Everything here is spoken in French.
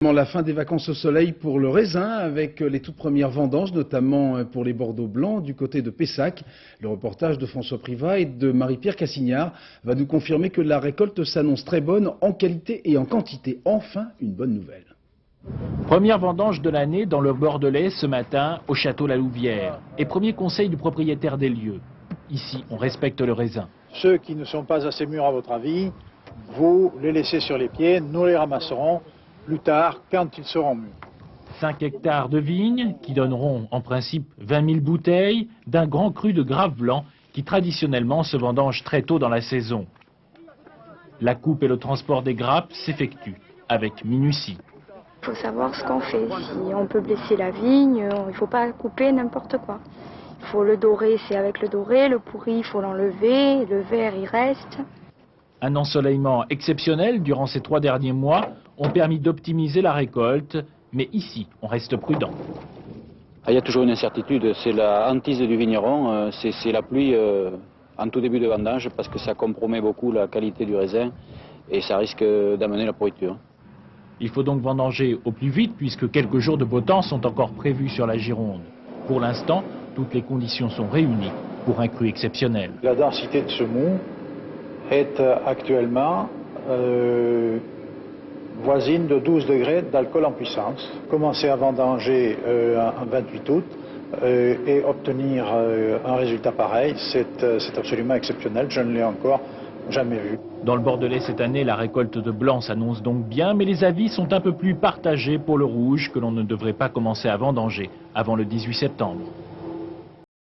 La fin des vacances au soleil pour le raisin avec les toutes premières vendanges, notamment pour les Bordeaux blancs du côté de Pessac. Le reportage de François Privat et de Marie-Pierre Cassignard va nous confirmer que la récolte s'annonce très bonne en qualité et en quantité. Enfin, une bonne nouvelle. Première vendange de l'année dans le Bordelais ce matin au château La Louvière. Et premier conseil du propriétaire des lieux. Ici, on respecte le raisin. Ceux qui ne sont pas assez mûrs à votre avis, vous les laissez sur les pieds, nous les ramasserons plus tard quand ils seront mûrs. 5 hectares de vignes qui donneront en principe 20 000 bouteilles d'un grand cru de Graves blanc qui traditionnellement se vendange très tôt dans la saison. La coupe et le transport des grappes s'effectuent avec minutie. Il faut savoir ce qu'on fait. Si on peut blesser la vigne, il ne faut pas couper n'importe quoi. Il faut le dorer, c'est avec le doré, le pourri, il faut l'enlever, le vert, il reste. Un ensoleillement exceptionnel durant ces 3 derniers mois ont permis d'optimiser la récolte, mais ici, on reste prudent. Il y a toujours une incertitude, c'est la hantise du vigneron, c'est la pluie en tout début de vendange parce que ça compromet beaucoup la qualité du raisin et ça risque d'amener la pourriture. Il faut donc vendanger au plus vite puisque quelques jours de beau temps sont encore prévus sur la Gironde. Pour l'instant, toutes les conditions sont réunies pour un cru exceptionnel. La densité de ce mou est actuellement voisine de 12 degrés d'alcool en puissance. Commencer à vendanger en 28 août et obtenir un résultat pareil, c'est absolument exceptionnel, je ne l'ai encore jamais vu. Dans le Bordelais cette année, la récolte de blanc s'annonce donc bien, mais les avis sont un peu plus partagés pour le rouge que l'on ne devrait pas commencer à vendanger avant le 18 septembre.